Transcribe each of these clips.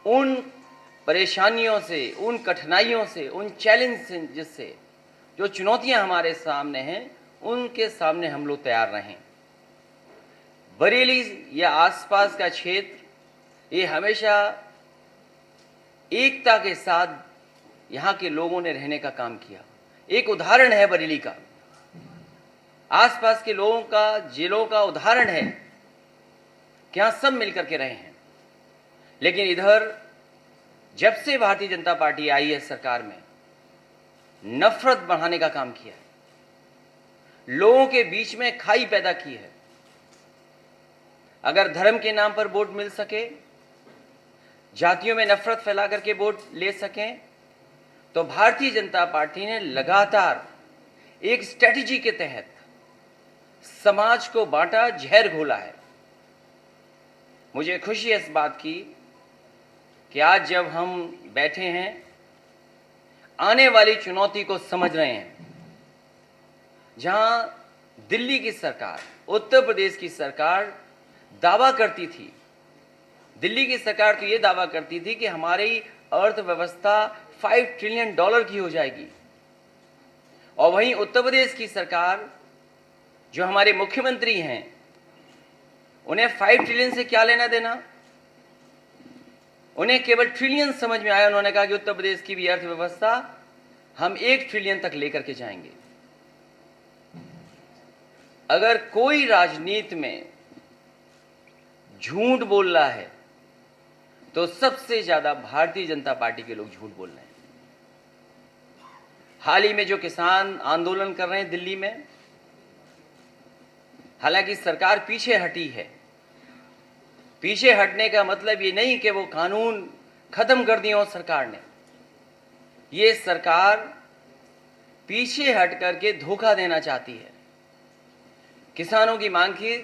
उन परेशानियों से, उन कठिनाइयों से, उन चैलेंज से, जो चुनौतियां हमारे सामने हैं, उनके सामने हम लोग तैयार रहें। बरेली या आसपास का क्षेत्र ये हमेशा एकता के साथ यहाँ के लोगों ने रहने का काम किया। एक उदाहरण है बरेली का, आसपास के लोगों का, जिलों का उदाहरण है कि यहाँ सब मिलकर के रहे हैं। लेकिन इधर जब से भारतीय जनता पार्टी आई है सरकार में, नफरत बढ़ाने का काम किया है, लोगों के बीच में खाई पैदा की है। अगर धर्म के नाम पर वोट मिल सके, जातियों में नफरत फैला करके वोट ले सकें, तो भारतीय जनता पार्टी ने लगातार एक स्ट्रेटजी के तहत समाज को बांटा, जहर घोला है। मुझे खुशी है इस बात की कि आज जब हम बैठे हैं, आने वाली चुनौती को समझ रहे हैं। जहां दिल्ली की सरकार, उत्तर प्रदेश की सरकार दावा करती थी, दिल्ली की सरकार तो ये दावा करती थी कि हमारी अर्थव्यवस्था $5 ट्रिलियन की हो जाएगी, और वहीं उत्तर प्रदेश की सरकार, जो हमारे मुख्यमंत्री हैं, उन्हें 5 ट्रिलियन से क्या लेना देना, उन्हें केवल ट्रिलियन समझ में आया। उन्होंने कहा कि उत्तर प्रदेश की भी अर्थव्यवस्था हम 1 ट्रिलियन तक लेकर के जाएंगे। अगर कोई राजनीति में झूठ बोल रहा है तो सबसे ज्यादा भारतीय जनता पार्टी के लोग झूठ बोल रहे हैं। हाल ही में जो किसान आंदोलन कर रहे हैं दिल्ली में, हालांकि सरकार पीछे हटी है। पीछे हटने का मतलब ये नहीं कि वो कानून खत्म कर दिए हो सरकार ने। ये सरकार पीछे हट करके धोखा देना चाहती है। किसानों की मांग की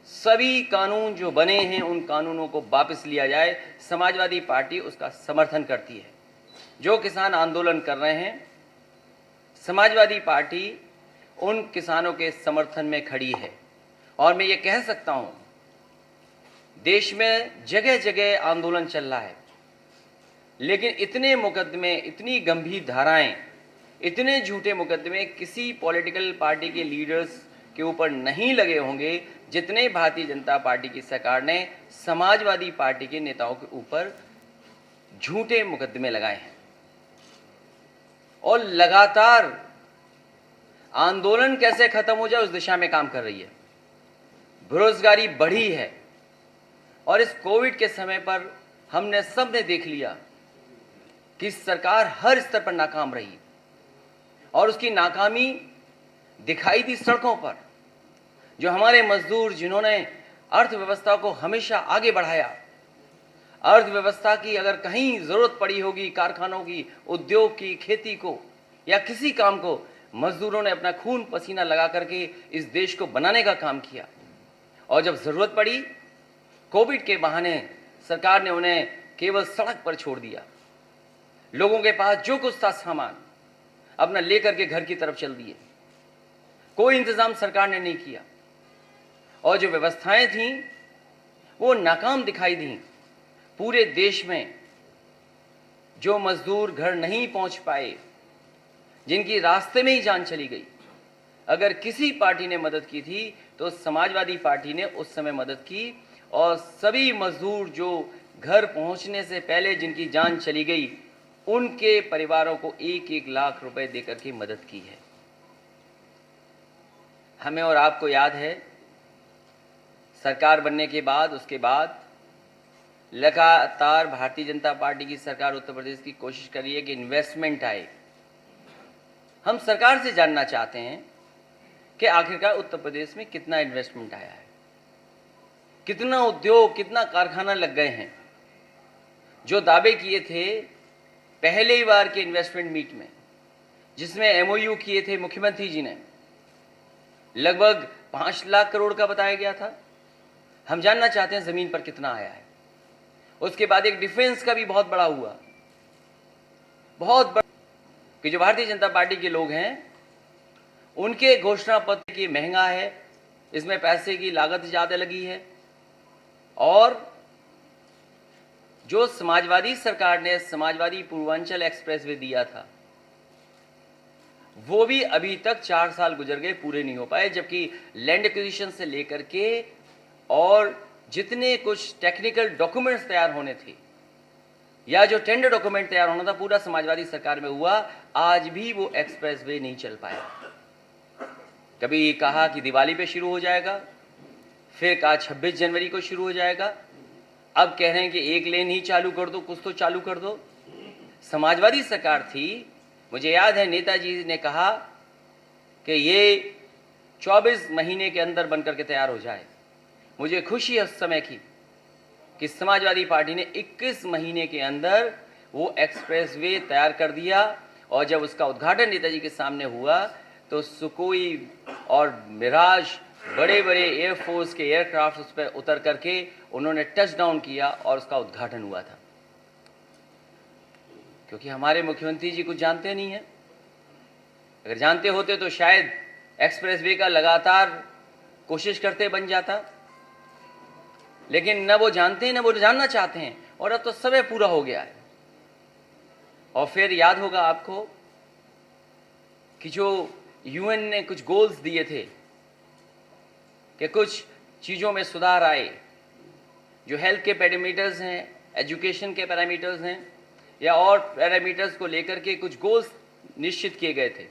सभी कानून जो बने हैं, उन कानूनों को वापस लिया जाए। समाजवादी पार्टी उसका समर्थन करती है। जो किसान आंदोलन कर रहे हैं, समाजवादी पार्टी उन किसानों के समर्थन में खड़ी है। और मैं ये कह सकता हूं, देश में जगह जगह आंदोलन चल रहा है, लेकिन इतने मुकदमे, इतनी गंभीर धाराएं, इतने झूठे मुकदमे किसी पॉलिटिकल पार्टी के लीडर्स के ऊपर नहीं लगे होंगे जितने भारतीय जनता पार्टी की सरकार ने समाजवादी पार्टी के नेताओं के ऊपर झूठे मुकदमे लगाए हैं। और लगातार आंदोलन कैसे खत्म हो जाए उस दिशा में काम कर रही है। बेरोजगारी बढ़ी है, और इस कोविड के समय पर हमने सबने देख लिया कि सरकार हर स्तर पर नाकाम रही, और उसकी नाकामी दिखाई दी सड़कों पर। जो हमारे मजदूर, जिन्होंने अर्थव्यवस्था को हमेशा आगे बढ़ाया, अर्थव्यवस्था की अगर कहीं जरूरत पड़ी होगी, कारखानों की, उद्योग की, खेती को या किसी काम को, मजदूरों ने अपना खून पसीना लगा करके इस देश को बनाने का काम किया। और जब जरूरत पड़ी, कोविड के बहाने सरकार ने उन्हें केवल सड़क पर छोड़ दिया। लोगों के पास जो कुछ था सामान अपना लेकर के घर की तरफ चल दिए। कोई इंतजाम सरकार ने नहीं किया, और जो व्यवस्थाएं थीं वो नाकाम दिखाई दी। पूरे देश में जो मजदूर घर नहीं पहुंच पाए, जिनकी रास्ते में ही जान चली गई, अगर किसी पार्टी ने मदद की थी तो समाजवादी पार्टी ने उस समय मदद की। और सभी मजदूर जो घर पहुंचने से पहले जिनकी जान चली गई, उनके परिवारों को 1-1 लाख रुपए देकर के मदद की है। हमें और आपको याद है, सरकार बनने के बाद, उसके बाद लगातार भारतीय जनता पार्टी की सरकार उत्तर प्रदेश की कोशिश कर रही है कि इन्वेस्टमेंट आए। हम सरकार से जानना चाहते हैं कि आखिरकार उत्तर प्रदेश में कितना इन्वेस्टमेंट आया है, कितना उद्योग, कितना कारखाना लग गए हैं। जो दावे किए थे पहले ही बार के इन्वेस्टमेंट मीट में, जिसमें एमओयू किए थे मुख्यमंत्री जी ने, लगभग 5 लाख करोड़ का बताया गया था। हम जानना चाहते हैं जमीन पर कितना आया है। उसके बाद एक डिफेंस का भी बहुत बड़ा हुआ, बहुत बड़ा, कि जो भारतीय जनता पार्टी के लोग हैं उनके घोषणा पत्र की महंगा है, इसमें पैसे की लागत ज्यादा लगी है, और जो समाजवादी सरकार ने समाजवादी पूर्वांचल एक्सप्रेसवे दिया था, वो भी अभी तक 4 साल गुजर गए, पूरे नहीं हो पाए, जबकि लैंड एक्विजिशन से लेकर के और जितने कुछ टेक्निकल डॉक्यूमेंट्स तैयार होने थे या जो टेंडर डॉक्यूमेंट तैयार होना था, पूरा समाजवादी सरकार में हुआ। आज भी वो एक्सप्रेसवे नहीं चल पाया। कभी कहा कि दिवाली पे शुरू हो जाएगा, फिर कहा 26 जनवरी को शुरू हो जाएगा, अब कह रहे हैं कि 1 लेन ही चालू कर दो, कुछ तो चालू कर दो। समाजवादी सरकार थी, मुझे याद है नेताजी ने कहा कि ये 24 महीने के अंदर बनकर के तैयार हो जाए। मुझे खुशी है उस समय की कि समाजवादी पार्टी ने 21 महीने के अंदर वो एक्सप्रेसवे तैयार कर दिया, और जब उसका उद्घाटन नेताजी के सामने हुआ तो सुकोई और मिराज बड़े बड़े एयरफोर्स के एयरक्राफ्ट उस पर उतर करके उन्होंने टच डाउन किया और उसका उद्घाटन हुआ था। क्योंकि हमारे मुख्यमंत्री जी कुछ जानते नहीं हैं। अगर जानते होते तो शायद एक्सप्रेसवे का लगातार कोशिश करते बन जाता, लेकिन न वो जानते हैं न वो जानना चाहते हैं, और अब तो समय पूरा हो गया है। और फिर याद होगा आपको कि जो यूएन ने कुछ गोल्स दिए थे कि कुछ चीज़ों में सुधार आए, जो हेल्थ के पैरामीटर्स हैं, एजुकेशन के पैरामीटर्स हैं, या और पैरामीटर्स को लेकर के कुछ गोल्स निश्चित किए गए थे।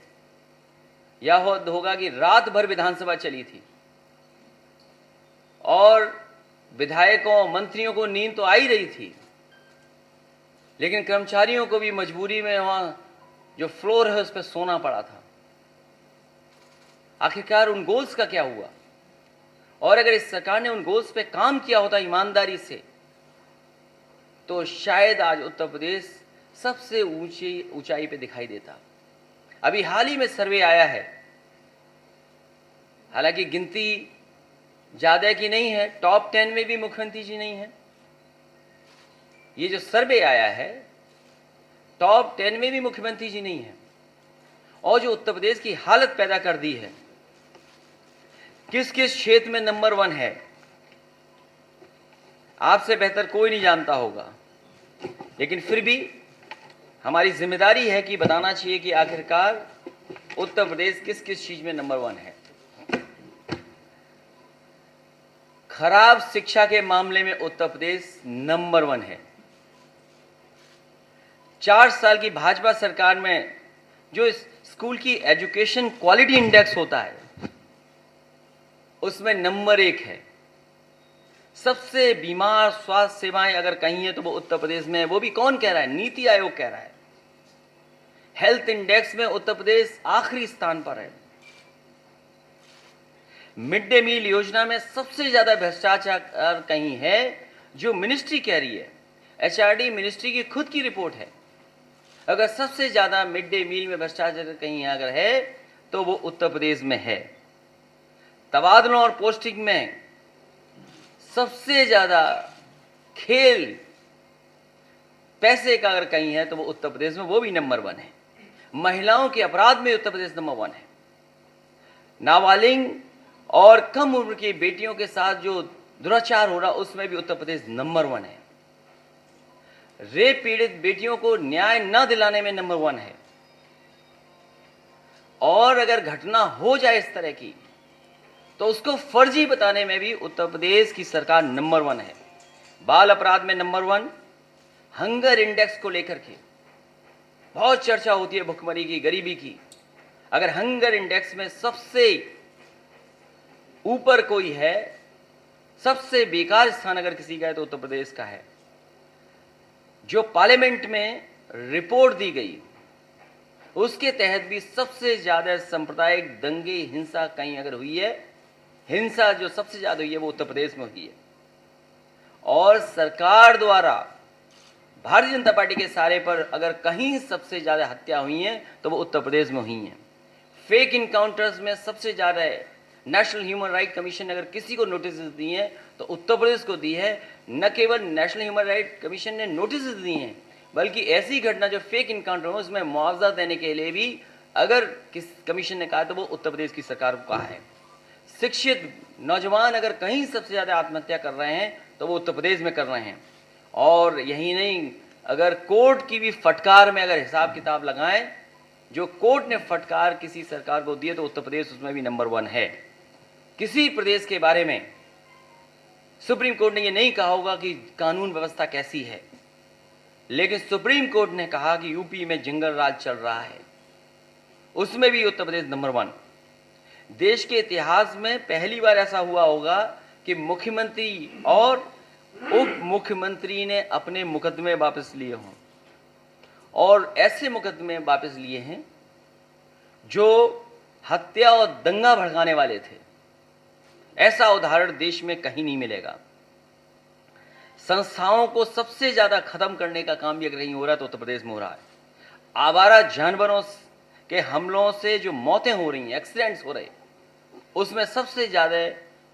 या होगा कि रात भर विधानसभा चली थी और विधायकों मंत्रियों को नींद तो आ ही रही थी, लेकिन कर्मचारियों को भी मजबूरी में वहां जो फ्लोर है उस पर सोना पड़ा था। आखिरकार उन गोल्स का क्या हुआ? और अगर इस सरकार ने उन गोल्स पे काम किया होता ईमानदारी से, तो शायद आज उत्तर प्रदेश सबसे ऊंचाई पे दिखाई देता। अभी हाल ही में सर्वे आया है, हालांकि गिनती ज्यादा की नहीं है, टॉप 10 में भी मुख्यमंत्री जी नहीं है। ये जो सर्वे आया है, टॉप 10 में भी मुख्यमंत्री जी नहीं है। और जो उत्तर प्रदेश की हालत पैदा कर दी है, किस किस क्षेत्र में नंबर 1 है, आपसे बेहतर कोई नहीं जानता होगा। लेकिन फिर भी हमारी जिम्मेदारी है कि बताना चाहिए कि आखिरकार उत्तर प्रदेश किस किस चीज में नंबर 1 है। खराब शिक्षा के मामले में उत्तर प्रदेश नंबर 1 है। 4 साल की भाजपा सरकार में जो स्कूल की एजुकेशन क्वालिटी इंडेक्स होता है, उसमें नंबर 1 है। सबसे बीमार स्वास्थ्य सेवाएं अगर कहीं है तो वो उत्तर प्रदेश में है। वो भी कौन कह रहा है? नीति आयोग कह रहा है। हेल्थ इंडेक्स में उत्तर प्रदेश आखिरी स्थान पर है। मिड डे मील योजना में सबसे ज्यादा भ्रष्टाचार कहीं है, जो मिनिस्ट्री कह रही है। एचआरडी मिनिस्ट्री की खुद की रिपोर्ट है। अगर सबसे ज्यादा मिड डे मील में भ्रष्टाचार कहीं अगर है तो वो उत्तर प्रदेश में है। तबादलों और पोस्टिंग में सबसे ज्यादा खेल पैसे का अगर कहीं है तो वो उत्तर प्रदेश में, वो भी नंबर 1 है। महिलाओं के अपराध में उत्तर प्रदेश नंबर 1 है। नाबालिग और कम उम्र की बेटियों के साथ जो दुराचार हो रहा, उसमें भी उत्तर प्रदेश नंबर 1 है। रेप पीड़ित बेटियों को न्याय न दिलाने में नंबर 1 है। और अगर घटना हो जाए इस तरह की तो उसको फर्जी बताने में भी उत्तर प्रदेश की सरकार नंबर 1 है। बाल अपराध में नंबर 1। हंगर इंडेक्स को लेकर के बहुत चर्चा होती है, भुखमरी की, गरीबी की। अगर हंगर इंडेक्स में सबसे ऊपर कोई है, सबसे बेकार स्थान अगर किसी का है तो उत्तर प्रदेश का है। जो पार्लियामेंट में रिपोर्ट दी गई उसके तहत भी सबसे ज्यादा सांप्रदायिक दंगे, हिंसा कहीं अगर हुई है, हिंसा जो सबसे ज्यादा हुई है वो उत्तर प्रदेश में हुई है। और सरकार द्वारा भारतीय जनता पार्टी के सारे पर अगर कहीं सबसे ज्यादा हत्या हुई हैं तो वो उत्तर प्रदेश में हुई हैं। फेक इनकाउंटर्स में सबसे ज्यादा है। नेशनल ह्यूमन राइट कमीशन ने अगर किसी को नोटिस दी है तो उत्तर प्रदेश को दी है। न केवल नेशनल ह्यूमन राइट कमीशन ने नोटिस दी हैं, बल्कि ऐसी घटना जो फेक इनकाउंटर हो उसमें मुआवजा देने के लिए भी अगर किस कमीशन ने कहा तो वो उत्तर प्रदेश की सरकार को कहा है। शिक्षित नौजवान अगर कहीं सबसे ज्यादा आत्महत्या कर रहे हैं तो वो उत्तर प्रदेश में कर रहे हैं। और यही नहीं, अगर कोर्ट की भी फटकार में अगर हिसाब किताब लगाएं, जो कोर्ट ने फटकार किसी सरकार को दी है तो उत्तर प्रदेश उसमें भी नंबर 1 है। किसी प्रदेश के बारे में सुप्रीम कोर्ट ने ये नहीं कहा होगा कि कानून व्यवस्था कैसी है, लेकिन सुप्रीम कोर्ट ने कहा कि यूपी में जंगल राज चल रहा है, उसमें भी उत्तर प्रदेश नंबर 1। देश के इतिहास में पहली बार ऐसा हुआ होगा कि मुख्यमंत्री और उप मुख्यमंत्री ने अपने मुकदमे वापस लिए हों, और ऐसे मुकदमे वापस लिए हैं जो हत्या और दंगा भड़काने वाले थे। ऐसा उदाहरण देश में कहीं नहीं मिलेगा। संस्थाओं को सबसे ज्यादा खत्म करने का काम भी अगर कहीं हो रहा है तो उत्तर प्रदेश में हो रहा है। आवारा जानवरों के हमलों से जो मौतें हो रही हैं, एक्सीडेंट्स हो रहे, उसमें सबसे ज्यादा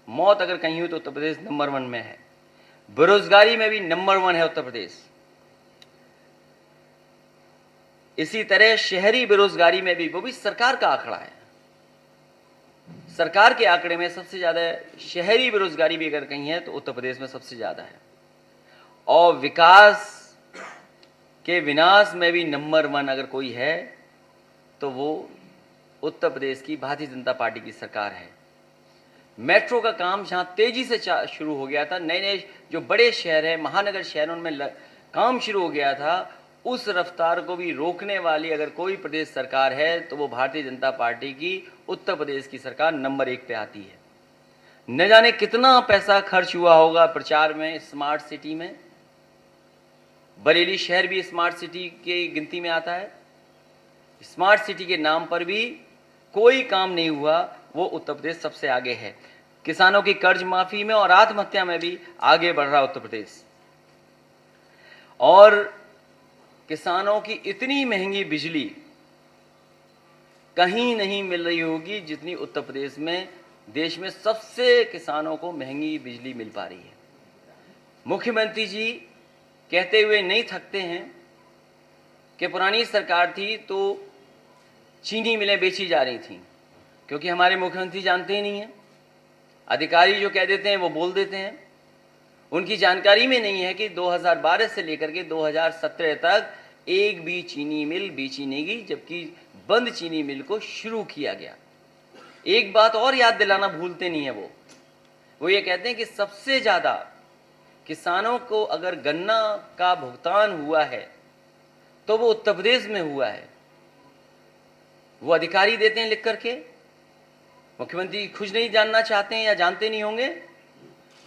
मौत अगर कहीं हुई तो उत्तर प्रदेश नंबर 1 में है। बेरोजगारी में भी नंबर 1 है उत्तर प्रदेश। इसी तरह शहरी बेरोजगारी में भी, वो भी सरकार का आंकड़ा है, सरकार के आंकड़े में सबसे ज्यादा शहरी बेरोजगारी भी अगर कहीं है तो उत्तर प्रदेश में सबसे ज्यादा है। और विकास के विनाश में भी नंबर 1 अगर कोई है तो वो उत्तर प्रदेश की भारतीय जनता पार्टी की सरकार है। मेट्रो का काम जहां तेजी से शुरू हो गया था, नए नए जो बड़े शहर हैं, महानगर शहरों में काम शुरू हो गया था, उस रफ्तार को भी रोकने वाली अगर कोई प्रदेश सरकार है तो वो भारतीय जनता पार्टी की उत्तर प्रदेश की सरकार नंबर 1 पे आती है। न जाने कितना पैसा खर्च हुआ होगा प्रचार में, स्मार्ट सिटी में। बरेली शहर भी स्मार्ट सिटी की गिनती में आता है। स्मार्ट सिटी के नाम पर भी कोई काम नहीं हुआ, वो उत्तर प्रदेश सबसे आगे है। किसानों की कर्ज माफी में और आत्महत्या में भी आगे बढ़ रहा उत्तर प्रदेश। और किसानों की इतनी महंगी बिजली कहीं नहीं मिल रही होगी जितनी उत्तर प्रदेश में, देश में सबसे किसानों को महंगी बिजली मिल पा रही है। मुख्यमंत्री जी कहते हुए नहीं थकते हैं कि पुरानी सरकार थी तो चीनी मिलें बेची जा रही थी, क्योंकि हमारे मुख्यमंत्री जानते ही नहीं हैं। अधिकारी जो कह देते हैं वो बोल देते हैं। उनकी जानकारी में नहीं है कि 2012 से लेकर के 2017 तक एक भी चीनी मिल बेची नहीं गई, जबकि बंद चीनी मिल को शुरू किया गया। एक बात और याद दिलाना भूलते नहीं है वो ये कहते हैं कि सबसे ज्यादा किसानों को अगर गन्ना का भुगतान हुआ है तो वो उत्तर प्रदेश में हुआ है। वो अधिकारी देते हैं लिख करके, मुख्यमंत्री खुद नहीं जानना चाहते हैं या जानते नहीं होंगे,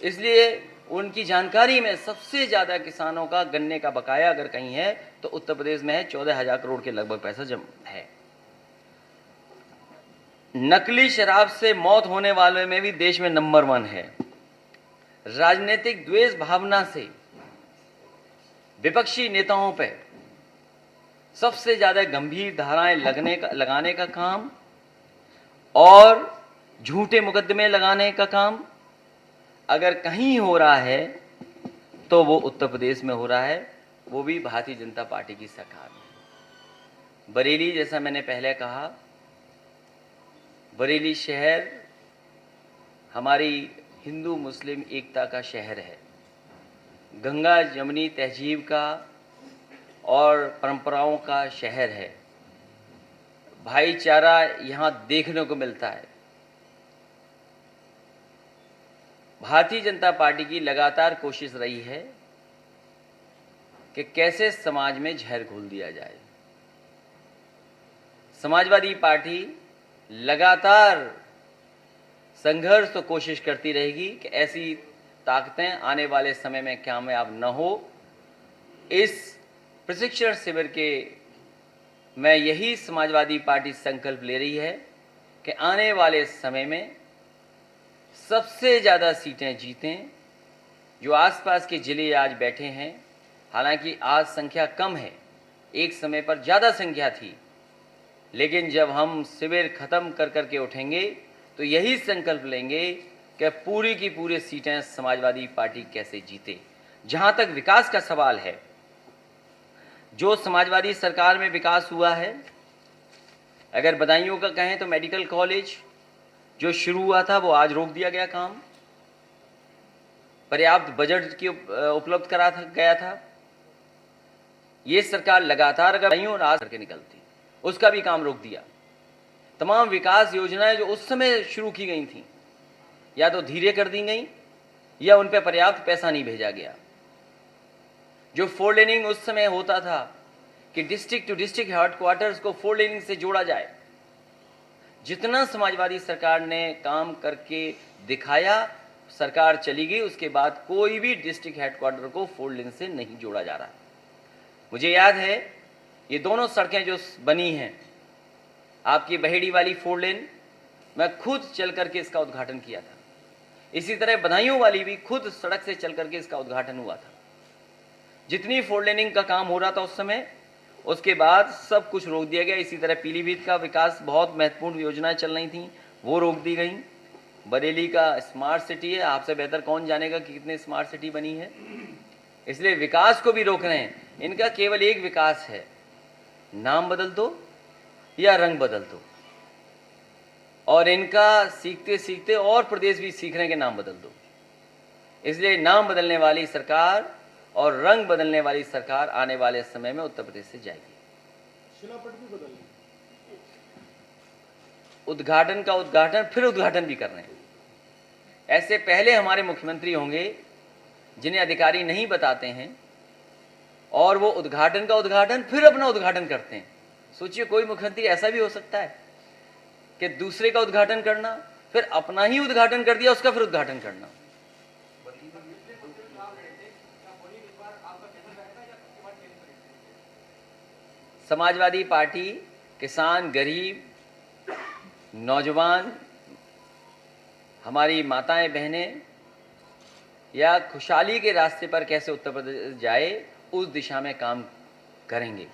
इसलिए उनकी जानकारी में सबसे ज्यादा किसानों का गन्ने का बकाया अगर कहीं है तो उत्तर प्रदेश में है। 14,000 करोड़ के लगभग पैसा जमा है। नकली शराब से मौत होने वालों में भी देश में नंबर 1 है। राजनीतिक द्वेष भावना से विपक्षी नेताओं पर सबसे ज्यादा गंभीर धाराएं लगाने का काम और झूठे मुकदमे लगाने का काम अगर कहीं हो रहा है तो वो उत्तर प्रदेश में हो रहा है, वो भी भारतीय जनता पार्टी की सरकार में। बरेली, जैसा मैंने पहले कहा, बरेली शहर हमारी हिंदू मुस्लिम एकता का शहर है, गंगा जमुनी तहजीब का और परंपराओं का शहर है। भाईचारा यहाँ देखने को मिलता है। भारतीय जनता पार्टी की लगातार कोशिश रही है कि कैसे समाज में जहर घोल दिया जाए। समाजवादी पार्टी लगातार संघर्ष तो कोशिश करती रहेगी कि ऐसी ताकतें आने वाले समय में कामयाब न हो। इस प्रशिक्षण शिविर के में यही समाजवादी पार्टी संकल्प ले रही है कि आने वाले समय में सबसे ज़्यादा सीटें जीतें। जो आसपास के जिले आज बैठे हैं, हालांकि आज संख्या कम है, एक समय पर ज़्यादा संख्या थी, लेकिन जब हम शिविर खत्म कर करके उठेंगे तो यही संकल्प लेंगे कि पूरी की पूरी सीटें समाजवादी पार्टी कैसे जीते। जहां तक विकास का सवाल है, जो समाजवादी सरकार में विकास हुआ है, अगर बदायूं का कहें तो मेडिकल कॉलेज जो शुरू हुआ था वो आज रोक दिया गया काम। पर्याप्त बजट की उपलब्ध करा गया था। ये सरकार लगातार अगर नहीं हो आज करके निकलती, उसका भी काम रोक दिया। तमाम विकास योजनाएं जो उस समय शुरू की गई थी या तो धीरे कर दी गई या उन पर पर्याप्त पैसा नहीं भेजा गया। जो 4 लेनिंग उस समय होता था कि डिस्ट्रिक्ट टू डिस्ट्रिक्ट हेडक्वार्टर्स को 4 लेनिंग से जोड़ा जाए, जितना समाजवादी सरकार ने काम करके दिखाया, सरकार चली गई, उसके बाद कोई भी डिस्ट्रिक्ट हेडक्वार्टर को 4 लेन से नहीं जोड़ा जा रहा। मुझे याद है ये दोनों सड़कें जो बनी हैं, आपकी बहेड़ी वाली 4 लेन, मैं खुद चल करके इसका उद्घाटन किया था। इसी तरह बदायूं वाली भी खुद सड़क से चल करके इसका उद्घाटन हुआ था। जितनी 4 लेनिंग का काम हो रहा था उस समय, उसके बाद सब कुछ रोक दिया गया। इसी तरह पीलीभीत का विकास, बहुत महत्वपूर्ण योजनाएं चल रही थी, वो रोक दी गई। बरेली का स्मार्ट सिटी है, आपसे बेहतर कौन जानेगा कि कितनी स्मार्ट सिटी बनी है, इसलिए विकास को भी रोक रहे हैं। इनका केवल एक विकास है, नाम बदल दो या रंग बदल दो, और इनका सीखते सीखते और प्रदेश भी सीख रहे हैं कि नाम बदल दो। इसलिए नाम बदलने वाली सरकार और रंग बदलने वाली सरकार आने वाले समय में उत्तर प्रदेश से जाएगी। शिलापट भी बदल, उद्घाटन का उद्घाटन फिर उद्घाटन भी कर रहे हैं। ऐसे पहले हमारे मुख्यमंत्री होंगे जिन्हें अधिकारी नहीं बताते हैं और वो उद्घाटन का उद्घाटन फिर अपना उद्घाटन करते हैं। सोचिए, कोई मुख्यमंत्री ऐसा भी हो सकता है कि दूसरे का उद्घाटन करना, फिर अपना ही उद्घाटन कर दिया, उसका फिर उद्घाटन करना। समाजवादी पार्टी किसान, गरीब, नौजवान, हमारी माताएं बहनें या खुशहाली के रास्ते पर कैसे उत्तर प्रदेश जाए, उस दिशा में काम करेंगे।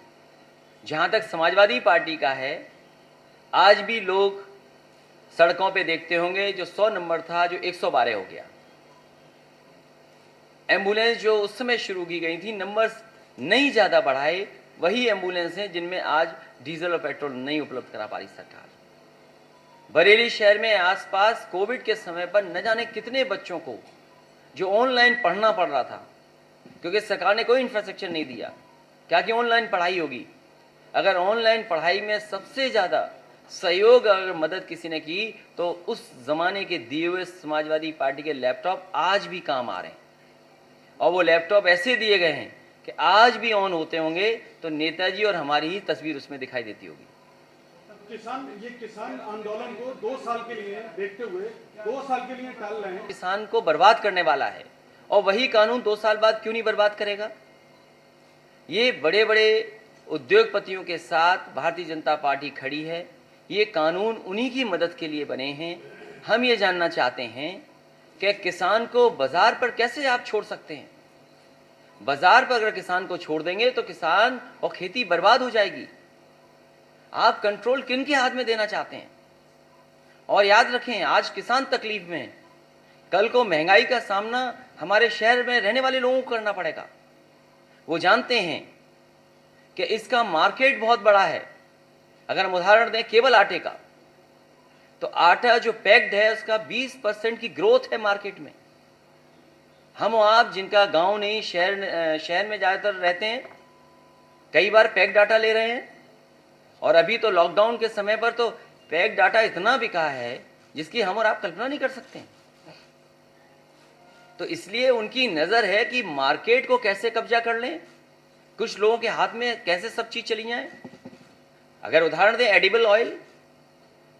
जहां तक समाजवादी पार्टी का है, आज भी लोग सड़कों पे देखते होंगे जो 100 नंबर था जो 112 हो गया। एम्बुलेंस जो उस समय शुरू की गई थी, नंबर्स नहीं ज़्यादा बढ़ाए, वही एम्बुलेंस हैं जिनमें आज डीजल और पेट्रोल नहीं उपलब्ध करा पा रही सरकार। बरेली शहर में आसपास कोविड के समय पर न जाने कितने बच्चों को जो ऑनलाइन पढ़ना पड़ रहा था, क्योंकि सरकार ने कोई इंफ्रास्ट्रक्चर नहीं दिया, क्या कि ऑनलाइन पढ़ाई होगी। अगर ऑनलाइन पढ़ाई में सबसे ज़्यादा सहयोग अगर मदद किसी ने की तो उस ज़माने के दिए हुए समाजवादी पार्टी के लैपटॉप आज भी काम आ रहे हैं, और वो लैपटॉप ऐसे दिए गए हैं कि आज भी ऑन होते होंगे तो नेताजी और हमारी ही तस्वीर उसमें दिखाई देती होगी। किसान आंदोलन को 2 साल के लिए देखते हुए 2 साल के लिए टाल रहे हैं। किसान को बर्बाद करने वाला है, और वही कानून 2 साल बाद क्यों नहीं बर्बाद करेगा। ये बड़े बड़े उद्योगपतियों के साथ भारतीय जनता पार्टी खड़ी है। ये कानून उन्हीं की मदद के लिए बने हैं। हम ये जानना चाहते हैं कि किसान को बाजार पर कैसे आप छोड़ सकते हैं। बाजार पर अगर किसान को छोड़ देंगे तो किसान और खेती बर्बाद हो जाएगी। आप कंट्रोल किन के हाथ में देना चाहते हैं। और याद रखें, आज किसान तकलीफ में है, कल को महंगाई का सामना हमारे शहर में रहने वाले लोगों को करना पड़ेगा। वो जानते हैं कि इसका मार्केट बहुत बड़ा है। अगर हम उदाहरण दें केवल आटे का, तो आटा जो पैक्ड है उसका 20% की ग्रोथ है मार्केट में। हम आप जिनका गांव नहीं, शहर में ज़्यादातर रहते हैं, कई बार पैक्ड आटा ले रहे हैं, और अभी तो लॉकडाउन के समय पर तो पैक्ड आटा इतना बिका है जिसकी हम और आप कल्पना नहीं कर सकते। तो इसलिए उनकी नज़र है कि मार्केट को कैसे कब्जा कर लें, कुछ लोगों के हाथ में कैसे सब चीज़ चली जाए। अगर उदाहरण दें एडिबल ऑयल,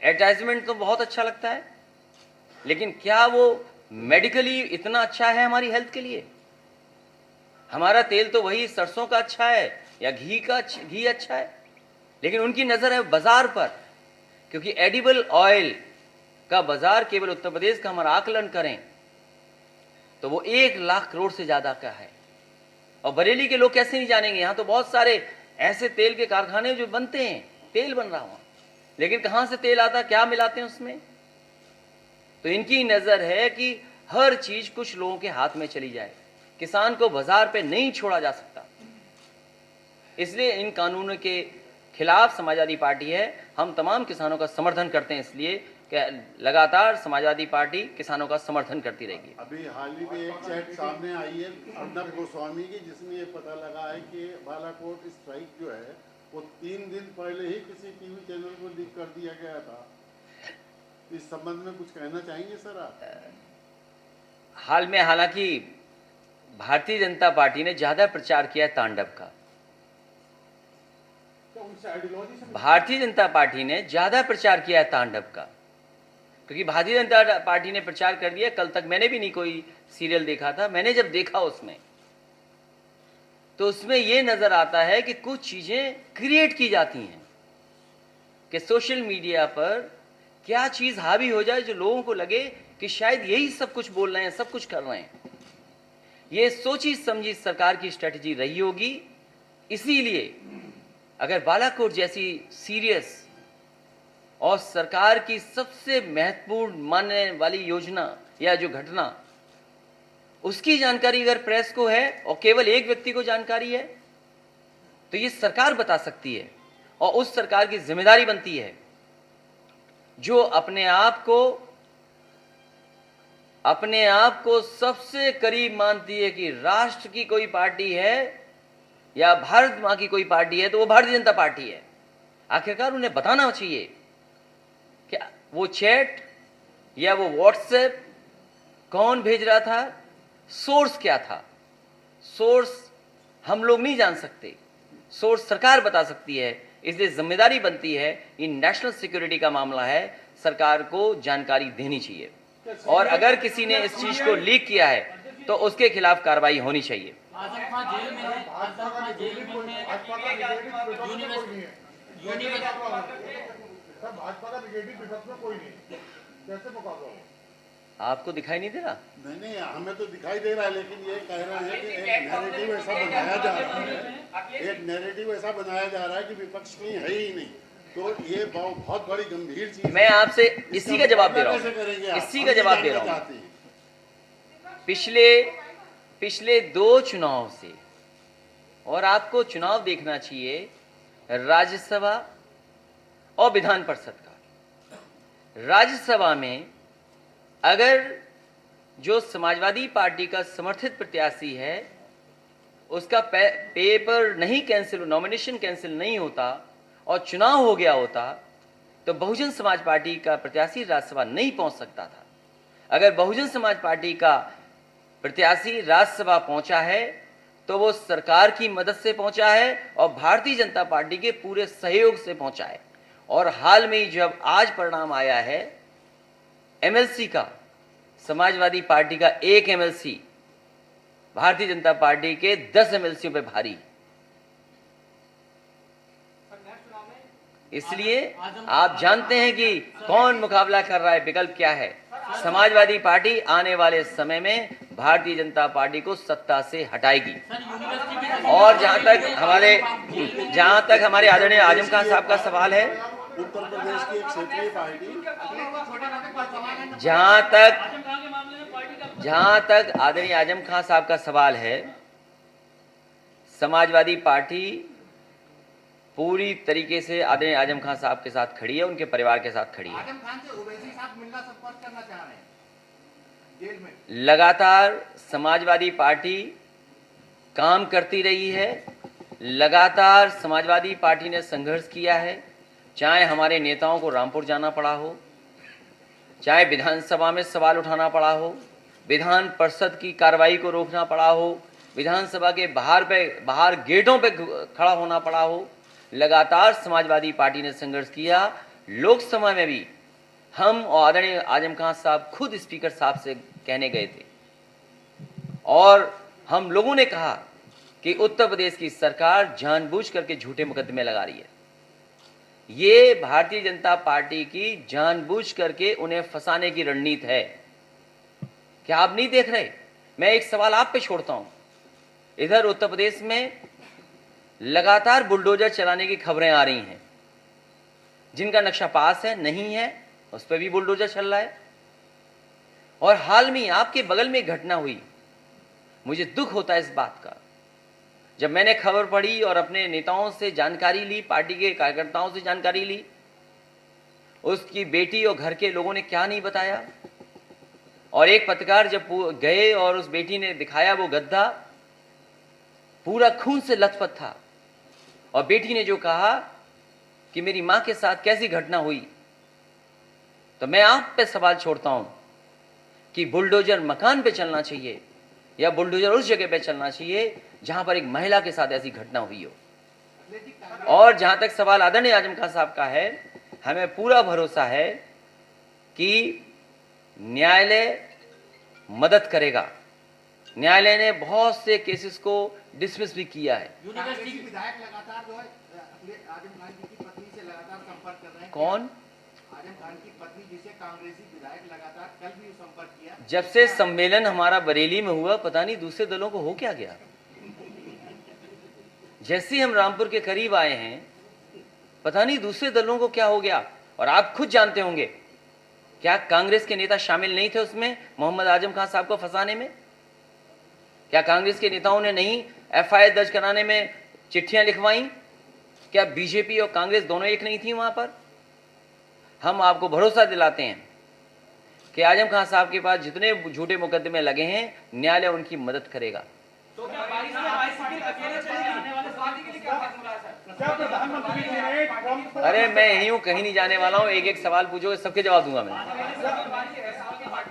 एडवर्टाइजमेंट तो बहुत अच्छा लगता है, लेकिन क्या वो मेडिकली इतना अच्छा है हमारी हेल्थ के लिए। हमारा तेल तो वही सरसों का अच्छा है या घी अच्छा है, लेकिन उनकी नज़र है बाजार पर, क्योंकि एडिबल ऑयल का बाजार केवल उत्तर प्रदेश का हमारा आकलन करें तो वो 1 लाख करोड़ से ज़्यादा का है। और बरेली के लोग कैसे नहीं जानेंगे, यहाँ तो बहुत सारे ऐसे तेल के कारखाने जो बनते हैं, तेल बन रहा हुआ, लेकिन कहाँ से तेल आता, क्या मिलाते हैं उसमें। तो इनकी नज़र है कि हर चीज़ कुछ लोगों के हाथ में चली जाए, किसान को बाजार पे नहीं छोड़ा जा सकता। इसलिए इन कानूनों के खिलाफ समाजवादी पार्टी है। हम तमाम किसानों का समर्थन करते हैं, इसलिए कि लगातार समाजवादी पार्टी किसानों का समर्थन करती रहेगी। अभी हाल ही में एक चैट सामने आई है अर्नब गोस्वामी की, जिसमें ये पता लगा है कि बालाकोट स्ट्राइक जो है वो 3 दिन पहले ही किसी टीवी चैनल को लीक कर दिया गया था। इस संबंध में कुछ कहना चाहेंगे सर आप? हाल में हालांकि भारतीय जनता पार्टी ने ज्यादा प्रचार किया है तांडव का। तो उनसे आइडियोलॉजी से भारतीय जनता पार्टी ने ज्यादा प्रचार किया है तांडव का, क्योंकि भारतीय जनता पार्टी ने प्रचार कर दिया। कल तक मैंने भी नहीं कोई सीरियल देखा था। मैंने जब देखा उसमें, तो उसमें यह नजर आता है कि कुछ चीजें क्रिएट की जाती हैं कि सोशल मीडिया पर क्या चीज हावी हो जाए जो लोगों को लगे कि शायद यही सब कुछ बोल रहे हैं, सब कुछ कर रहे हैं। ये सोची समझी सरकार की स्ट्रेटजी रही होगी। इसीलिए अगर बालाकोट जैसी सीरियस और सरकार की सबसे महत्वपूर्ण मानने वाली योजना या जो घटना, उसकी जानकारी अगर प्रेस को है और केवल एक व्यक्ति को जानकारी है, तो ये सरकार बता सकती है और उस सरकार की जिम्मेदारी बनती है जो अपने आप को सबसे करीब मानती है कि राष्ट्र की कोई पार्टी है या भारत मां की कोई पार्टी है तो वो भारतीय जनता पार्टी है। आखिरकार उन्हें बताना चाहिए कि वो चैट या वो व्हाट्सएप कौन भेज रहा था, सोर्स क्या था। सोर्स हम लोग नहीं जान सकते, सोर्स सरकार बता सकती है। इसलिए जिम्मेदारी बनती है, ये नेशनल सिक्योरिटी का मामला है, सरकार को जानकारी देनी चाहिए। और अगर किसी ने इस चीज को लीक किया है तो उसके खिलाफ कार्रवाई होनी चाहिए। आजम खान जेल में है, आजम खान जेल में भाजपा का नेगेटिव विपक्ष में कोई नहीं है। सर भाजपा का नेगेटिव विपक्ष में कोई नहीं है, कैसे मुकाबला हो? आपको दिखाई नहीं दे रहा? नहीं, हमें तो दिखाई दे रहा है, लेकिन ये कह रहे हैं कि एक नैरेटिव ऐसा बनाया जा रहा है, एक नैरेटिव ऐसा बनाया जा रहा है कि विपक्ष कहीं है ही नहीं। तो ये बहुत बड़ी गंभीर चीज है। मैं आपसे इसी का जवाब दे रहा कैसे करेंगे हूँ, आप? इसी का जवाब दे रहा चाहते हूँ। हैं। पिछले 2 चुनाव से, और आपको चुनाव देखना चाहिए राज्यसभा और विधान परिषद का। राज्यसभा में अगर जो समाजवादी पार्टी का समर्थित प्रत्याशी है उसका पेपर नहीं कैंसिल, नॉमिनेशन कैंसिल नहीं होता और चुनाव हो गया होता, तो बहुजन समाज पार्टी का प्रत्याशी राज्यसभा नहीं पहुंच सकता था। अगर बहुजन समाज पार्टी का प्रत्याशी राज्यसभा पहुंचा है तो वो सरकार की मदद से पहुंचा है और भारतीय जनता पार्टी के पूरे सहयोग से पहुंचा है। और हाल में ही जब आज परिणाम आया है एमएलसी का, समाजवादी पार्टी का 1 एमएलसी भारतीय जनता पार्टी के 10 एमएलसीओं पे भारी। इसलिए आप जानते हैं कि कौन मुकाबला कर रहा है, विकल्प क्या है। समाजवादी पार्टी आने वाले समय में भारतीय जनता पार्टी को सत्ता से हटाएगी। और जहां तक हमारे आदरणीय आजम खान साहब का सवाल है, उत्तर प्रदेश की एक क्षेत्रीय पार्टी, जहां तक आदरणीय आजम खान साहब का सवाल है, समाजवादी पार्टी पूरी तरीके से आदरणीय आजम खान साहब के साथ खड़ी है, उनके परिवार के साथ खड़ी है। आजम खान से ओवैसी साहब मिलना, संपर्क करना चाह रहे हैं जेल में। लगातार समाजवादी पार्टी काम करती रही है, लगातार समाजवादी पार्टी ने संघर्ष किया है। चाहे हमारे नेताओं को रामपुर जाना पड़ा हो, चाहे विधानसभा में सवाल उठाना पड़ा हो, विधान परिषद की कार्रवाई को रोकना पड़ा हो, विधानसभा के बाहर गेटों पे खड़ा होना पड़ा हो, लगातार समाजवादी पार्टी ने संघर्ष किया। लोकसभा में भी हम और आदरणीय आजम खान साहब खुद स्पीकर साहब से कहने गए थे और हम लोगों ने कहा कि उत्तर प्रदेश की सरकार जानबूझ करके झूठे मुकदमे लगा रही है। ये भारतीय जनता पार्टी की जानबूझ करके उन्हें फंसाने की रणनीति है। क्या आप नहीं देख रहे? मैं एक सवाल आप पे छोड़ता हूं। इधर उत्तर प्रदेश में लगातार बुलडोजर चलाने की खबरें आ रही हैं। जिनका नक्शा पास है, नहीं है, उस पर भी बुलडोजर चल रहा है। और हाल में आपके बगल में एक घटना हुई, मुझे दुख होता है इस बात का। जब मैंने खबर पढ़ी और अपने नेताओं से जानकारी ली, पार्टी के कार्यकर्ताओं से जानकारी ली, उसकी बेटी और घर के लोगों ने क्या नहीं बताया। और एक पत्रकार जब गए और उस बेटी ने दिखाया वो गद्दा पूरा खून से लथपथ था, और बेटी ने जो कहा कि मेरी मां के साथ कैसी घटना हुई, तो मैं आप पे सवाल छोड़ता हूं कि बुलडोजर मकान पे चलना चाहिए या बुलडोजर उस जगह पे चलना चाहिए जहां पर एक महिला के साथ ऐसी घटना हुई हो। और जहां तक सवाल आदरणीय आजम खान साहब का है, हमें पूरा भरोसा है कि न्यायालय मदद करेगा। न्यायालय ने बहुत से केसेस को डिसमिस भी किया है। यूनिवर्सिटी विधायक लगातार जो है आजम खान जी की पत्नी से लगातार संपर्क कर रहे हैं। कौन? आजम खान की पत्नी जिसे कांग्रेसी विधायक लगातार कल भी संपर्क किया। जब से सम्मेलन हमारा बरेली में हुआ, पता नहीं दूसरे दलों को हो क्या गया। जैसे ही हम रामपुर के करीब आए हैं, पता नहीं दूसरे दलों को क्या हो गया। और आप खुद जानते होंगे, क्या कांग्रेस के नेता शामिल नहीं थे उसमें मोहम्मद आजम खान साहब को फंसाने में? क्या कांग्रेस के नेताओं ने नहीं एफआईआर दर्ज कराने में चिट्ठियां लिखवाई? क्या बीजेपी और कांग्रेस दोनों एक नहीं थी वहां पर? हम आपको भरोसा दिलाते हैं कि आजम खान साहब के पास जितने झूठे मुकदमे लगे हैं, न्यायालय उनकी मदद करेगा। तो क्या अकेले चलेगी? क्या प्रधानमंत्री जी ने ट्रंप को अरे मैं यहीं हूं, कहीं नहीं जाने वाला हूं। एक एक सवाल पूछोगे, सबके जवाब दूंगा मैं।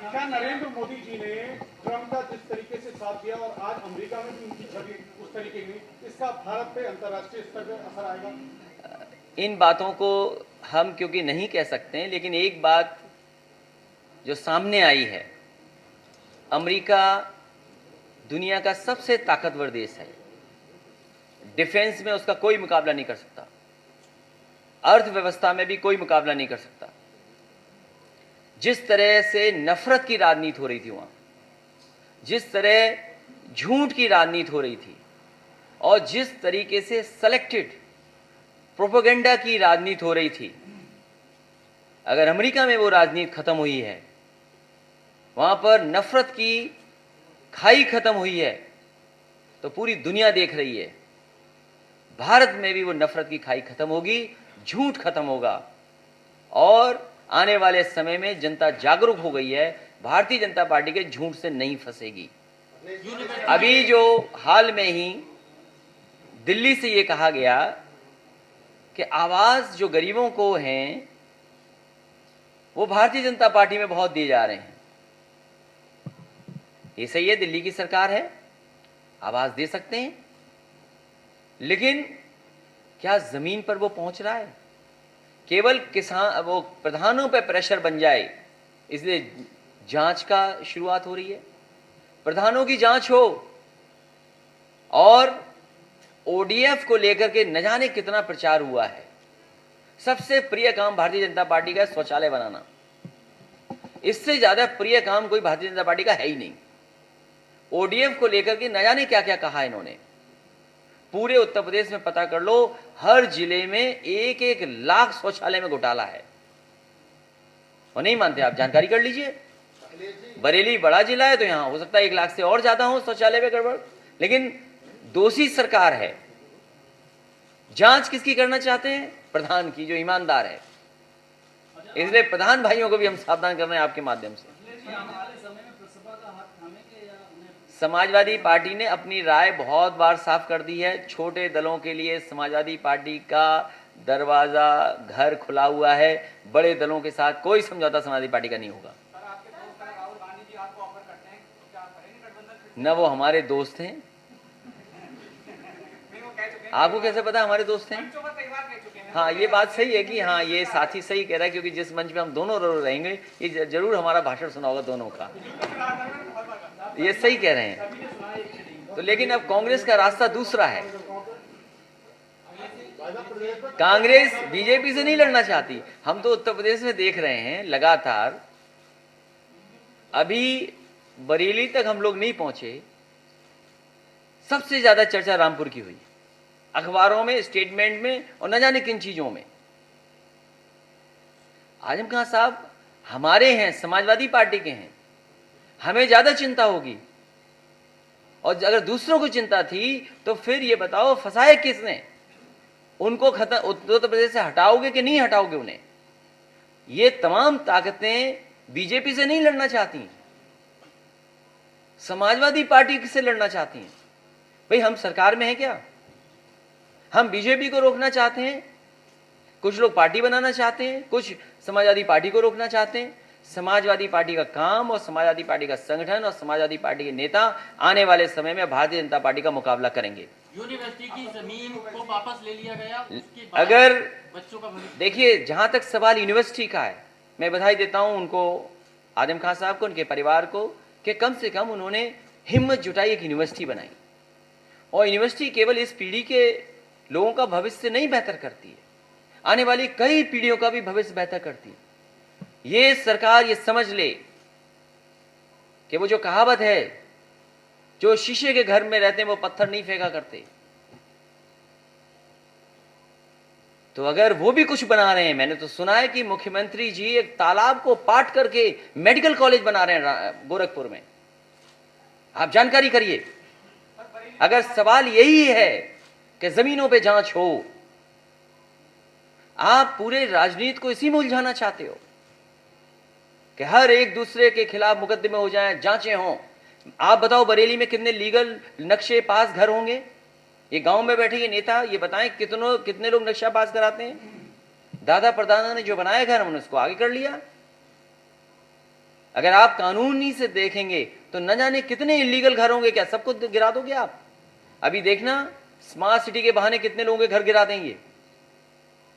क्या नरेंद्र मोदी जी ने ट्रंप का जिस तरीके से साथ दिया और आज अमेरिका में भी उनकी छवि उस तरीके की, इसका भारत पे अंतर्राष्ट्रीय स्तर पर असर आएगा? इन बातों को हम क्योंकि नहीं कह सकते हैं, लेकिन एक बात जो सामने आई है, अमेरिका दुनिया का सबसे ताकतवर देश है। डिफेंस में उसका कोई मुकाबला नहीं कर सकता, अर्थव्यवस्था में भी कोई मुकाबला नहीं कर सकता। जिस तरह से नफरत की राजनीति हो रही थी वहां, जिस तरह झूठ की राजनीति हो रही थी, और जिस तरीके से सेलेक्टेड प्रोपेगेंडा की राजनीति हो रही थी, अगर अमेरिका में वो राजनीति खत्म हुई है, वहां पर नफरत की खाई खत्म हुई है, तो पूरी दुनिया देख रही है भारत में भी वो नफरत की खाई खत्म होगी, झूठ खत्म होगा। और आने वाले समय में जनता जागरूक हो गई है, भारतीय जनता पार्टी के झूठ से नहीं फंसेगी। अभी जो हाल में ही दिल्ली से ये कहा गया कि आवाज जो गरीबों को हैं वो भारतीय जनता पार्टी में बहुत दिए जा रहे हैं, ये सही है, दिल्ली की सरकार है, आवाज दे सकते हैं, लेकिन क्या जमीन पर वो पहुंच रहा है? केवल किसान वो प्रधानों पे प्रेशर बन जाए इसलिए जांच का शुरुआत हो रही है। प्रधानों की जांच हो, और ओडीएफ को लेकर के न जाने कितना प्रचार हुआ है। सबसे प्रिय काम भारतीय जनता पार्टी का शौचालय बनाना, इससे ज्यादा प्रिय काम कोई भारतीय जनता पार्टी का है ही नहीं। ओडीएफ को लेकर के न जाने क्या क्या कहा इन्होंने। पूरे उत्तर प्रदेश में पता कर लो, हर जिले में 1-1 लाख शौचालय में घोटाला है। और नहीं मानते आप, जानकारी कर लीजिए। बरेली बड़ा जिला है तो यहां हो सकता है 1 लाख से और ज्यादा हो शौचालय में गड़बड़, लेकिन दोषी सरकार है। जांच किसकी करना चाहते हैं? प्रधान की, जो ईमानदार है। इसलिए प्रधान भाइयों को भी हम सावधान कर रहे हैं आपके माध्यम से। समाजवादी पार्टी ने अपनी राय बहुत बार साफ कर दी है। छोटे दलों के लिए समाजवादी पार्टी का दरवाजा घर खुला हुआ है, बड़े दलों के साथ कोई समझौता समाजवादी पार्टी का नहीं होगा। न वो हमारे दोस्त हैं, आपको कैसे पता हमारे दोस्त हैं? हाँ, ये बात सही है कि हाँ, ये साथी सही कह रहा है, क्योंकि जिस मंच पे हम दोनों रहेंगे, ये जरूर हमारा भाषण सुना होगा दोनों का। ये सही कह रहे हैं। तो लेकिन अब कांग्रेस का रास्ता दूसरा है। कांग्रेस बीजेपी से नहीं लड़ना चाहती। हम तो उत्तर प्रदेश में देख रहे हैं लगातार, अभी बरेली तक हम लोग नहीं पहुंचे, सबसे ज्यादा चर्चा रामपुर की हुई, अखबारों में, स्टेटमेंट में, और न जाने किन चीजों में। आजम खान साहब हमारे हैं, समाजवादी पार्टी के हैं, हमें ज्यादा चिंता होगी। और अगर दूसरों को चिंता थी तो फिर ये बताओ फंसाए किसने? उनको खत्म उत्तर प्रदेश से हटाओगे कि नहीं हटाओगे उन्हें? ये तमाम ताकतें बीजेपी से नहीं लड़ना चाहती, समाजवादी पार्टी से लड़ना चाहती हैं। भाई हम सरकार में हैं क्या? हम बीजेपी को रोकना चाहते हैं, कुछ लोग पार्टी बनाना चाहते हैं, कुछ समाजवादी पार्टी को रोकना चाहते हैं। समाजवादी पार्टी का काम और समाजवादी पार्टी का संगठन और समाजवादी पार्टी के नेता आने वाले समय में भारतीय जनता पार्टी का मुकाबला करेंगे। यूनिवर्सिटी की जमीन को वापस ले लिया गया, उसके बाद अगर बच्चों का भविष्य। देखिए, जहां तक सवाल यूनिवर्सिटी का है, मैं बधाई देता हूं उनको, आजम खान साहब को, उनके परिवार को, कि कम से कम उन्होंने हिम्मत जुटाई, एक यूनिवर्सिटी बनाई। और यूनिवर्सिटी केवल इस पीढ़ी के लोगों का भविष्य नहीं बेहतर करती है, आने वाली कई पीढ़ियों का भी भविष्य बेहतर करती है। ये सरकार ये समझ ले कि वो जो कहावत है, जो शीशे के घर में रहते हैं वो पत्थर नहीं फेंका करते, तो अगर वो भी कुछ बना रहे हैं, मैंने तो सुना है कि मुख्यमंत्री जी एक तालाब को पाट करके मेडिकल कॉलेज बना रहे हैं गोरखपुर में, आप जानकारी करिए। अगर सवाल यही है कि जमीनों पे जांच हो, आप पूरे राजनीति को इसी में उलझाना चाहते हो कि हर एक दूसरे के खिलाफ मुकदमे हो जाएं, जांचें हों। आप बताओ बरेली में कितने लीगल नक्शे पास घर होंगे? ये गांव में बैठे ये नेता ये बताएं कितने लोग नक्शा पास कराते हैं? दादा परदादा ने जो बनाया घर उन्होंने उसको आगे कर लिया। अगर आप कानूनी से देखेंगे तो न जाने कितने इलीगल घर होंगे, क्या सबको गिरा दोगे आप? अभी देखना स्मार्ट सिटी के बहाने कितने लोगों के घर गिरा देंगे।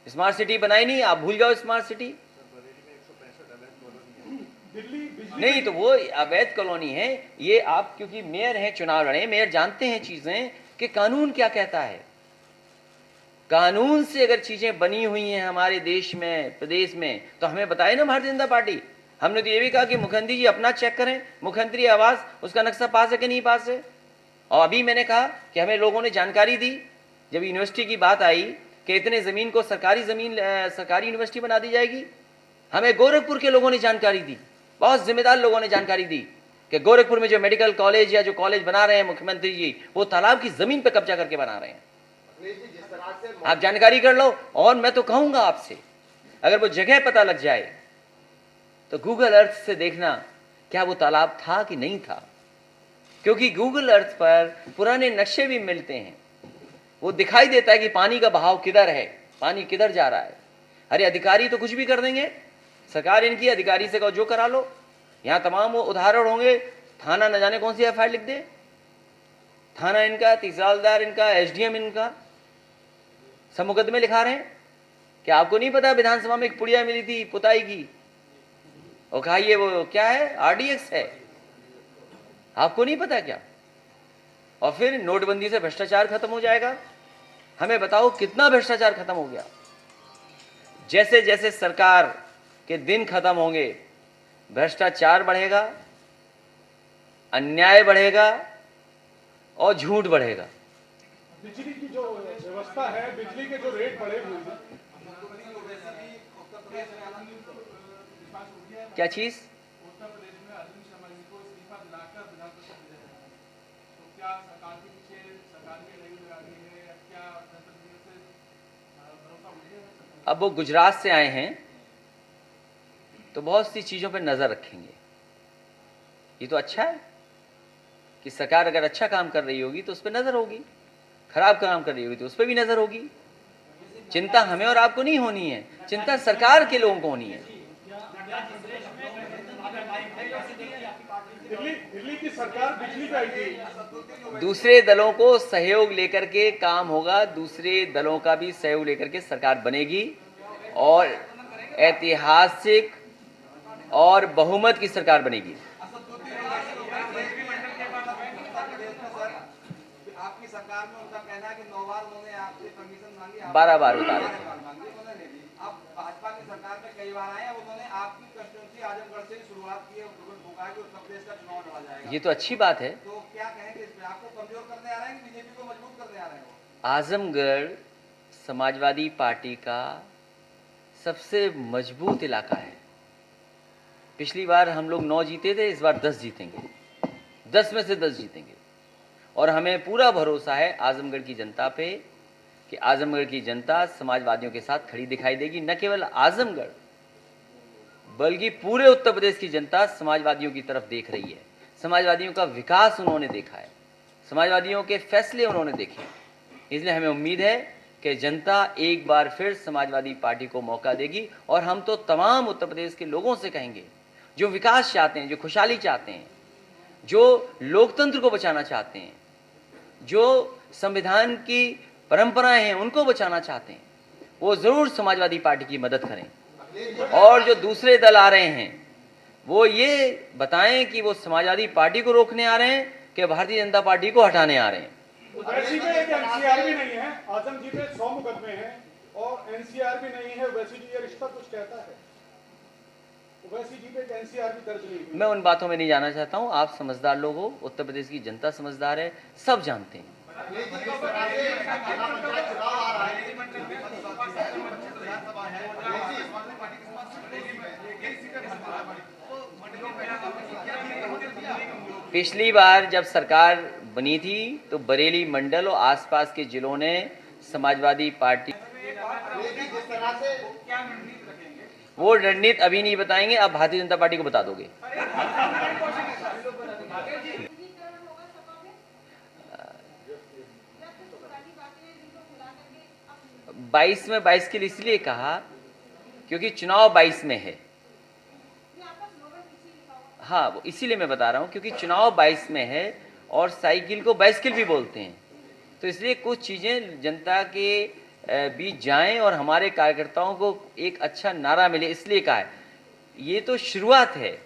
स्मार्ट सिटी बनाई नहीं, आप भूल जाओ स्मार्ट सिटी। नहीं तो वो अवैध कॉलोनी है ये। आप क्योंकि मेयर हैं, चुनाव लड़े, मेयर जानते हैं चीजें कि कानून क्या कहता है। कानून से अगर चीजें बनी हुई हैं हमारे देश में, प्रदेश में, तो हमें बताए ना भारतीय जनता पार्टी। हमने तो ये भी कहा कि मुख्यमंत्री जी अपना चेक करें, मुख्यमंत्री आवास उसका नक्शा पास है कि नहीं पास है। और अभी मैंने कहा कि हमें लोगों ने जानकारी दी, जब यूनिवर्सिटी की बात आई कि इतने जमीन को सरकारी यूनिवर्सिटी बना दी जाएगी, हमें गोरखपुर के लोगों ने जानकारी दी, बहुत जिम्मेदार लोगों ने जानकारी दी कि गोरखपुर में जो मेडिकल कॉलेज या जो कॉलेज बना रहे हैं मुख्यमंत्री जी, वो तालाब की जमीन पर कब्जा करके बना रहे हैं। आप जानकारी कर लो। और मैं तो कहूंगा आपसे, अगर वो जगह पता लग जाए तो गूगल अर्थ से देखना क्या वो तालाब था कि नहीं था, क्योंकि गूगल अर्थ पर पुराने नक्शे भी मिलते हैं। वो दिखाई देता है कि पानी का बहाव किधर है, पानी किधर जा रहा है। अरे अधिकारी तो कुछ भी कर देंगे, सरकार इनकी, अधिकारी से कहो जो करा लो। यहाँ तमाम वो उदाहरण होंगे, थाना न जाने कौन सी एफआईआर लिख दे, थाना इनका, तहसीलदार इनका, एसडीएम इनका, सब मुकदमे लिखा रहे हैं। क्या आपको नहीं पता विधानसभा में एक पुड़िया मिली थी पुताई की, और कहा ये वो क्या है, आरडीएक्स है, आपको नहीं पता क्या? और फिर नोटबंदी से भ्रष्टाचार खत्म हो जाएगा। हमें बताओ कितना भ्रष्टाचार खत्म हो गया। जैसे जैसे सरकार के दिन खत्म होंगे, भ्रष्टाचार बढ़ेगा, अन्याय बढ़ेगा और झूठ बढ़ेगा। बिजली की जो व्यवस्था है, बिजली के जो रेट बढ़े हुए हैं, क्या चीज? उत्तर प्रदेश में अरविंद शर्मा जी को इस्तीफा दिलाकर विधानसभा भेजा जाएगा, तो क्या सरकार के पीछे सरकार की रही लगा रही है, क्या जनप्रतिनिधियों से भरोसा उठ गया? अब वो गुजरात से आए हैं तो बहुत सी चीजों पर नजर रखेंगे। ये तो अच्छा है कि सरकार अगर अच्छा काम कर रही होगी तो उस पर नजर होगी, खराब काम कर रही होगी तो उस पर भी नजर होगी। चिंता हमें और आपको नहीं होनी है, चिंता सरकार के लोगों को होनी है। दिल्ली की सरकार बिजली पे आई थी, दूसरे दलों को सहयोग लेकर के काम होगा, दूसरे दलों का भी सहयोग लेकर के सरकार बनेगी और ऐतिहासिक और बहुमत की सरकार बनेगी। आपकी सरकार में उनका कहना है कि 9 बार उन्होंने आपसे परमिशन मांगी, 12 बार बता रहे। उन्होंने ले ली। अब भाजपा की सरकार में कई बार आए हैं, उन्होंने आपकी कंस्टिट्यूंसी आजमगढ़ से शुरुआत की है, भूखा कि उत्तर प्रदेश का चुनाव लड़ा जाएगा। ये तो अच्छी बात है। तो क्या कहेंगे इस पे? आपको कमजोर करने आ रहे हैं कि बीजेपी को मजबूत करने आ रहे हैं? आजमगढ़ समाजवादी पार्टी का सबसे मजबूत इलाका है। पिछली बार हम लोग 9 जीते थे, इस बार 10 जीतेंगे, 10 में से 10 जीतेंगे। और हमें पूरा भरोसा है आजमगढ़ की जनता पे कि आजमगढ़ की जनता समाजवादियों के साथ खड़ी दिखाई देगी। न केवल आजमगढ़ बल्कि पूरे उत्तर प्रदेश की जनता समाजवादियों की तरफ देख रही है। समाजवादियों का विकास उन्होंने देखा है, समाजवादियों के फैसले उन्होंने देखे। इसलिए हमें उम्मीद है कि जनता एक बार फिर समाजवादी पार्टी को मौका देगी। और हम तो तमाम उत्तर प्रदेश के लोगों से कहेंगे जो विकास चाहते हैं, जो खुशहाली चाहते हैं, जो लोकतंत्र को बचाना चाहते हैं, जो संविधान की परंपराएं हैं उनको बचाना चाहते हैं, वो ज़रूर समाजवादी पार्टी की मदद करें। और जो दूसरे दल आ रहे हैं वो ये बताएं कि वो समाजवादी पार्टी को रोकने आ रहे हैं कि भारतीय जनता पार्टी को हटाने आ रहे हैं। वैसी में एक एनसीआर भी नहीं है, आजम जी पे 100 मुकदमे हैं और एनसीआर भी नहीं है। वैसी जी ये रिश्ता कुछ कहता है, वैसी जी पे एक एनसीआर भी दर्ज नहीं हुई। मैं उन बातों में नहीं जाना चाहता हूं। आप समझदार लोग हो, उत्तर प्रदेश की जनता समझदार है, सब जानते हैं। पिछली बार जब सरकार बनी थी तो बरेली मंडल और आसपास के जिलों ने समाजवादी पार्टी, वो रणनीति अभी नहीं बताएंगे, अब भारतीय जनता पार्टी को बता दोगे। 22 में 22 के लिए इसलिए कहा क्योंकि चुनाव 22 में है। हाँ, वो इसीलिए मैं बता रहा हूँ क्योंकि चुनाव 22 में है और साइकिल को बाइसिकल भी बोलते हैं, तो इसलिए कुछ चीज़ें जनता के बीच जाएं और हमारे कार्यकर्ताओं को एक अच्छा नारा मिले, इसलिए कहा है। ये तो शुरुआत है,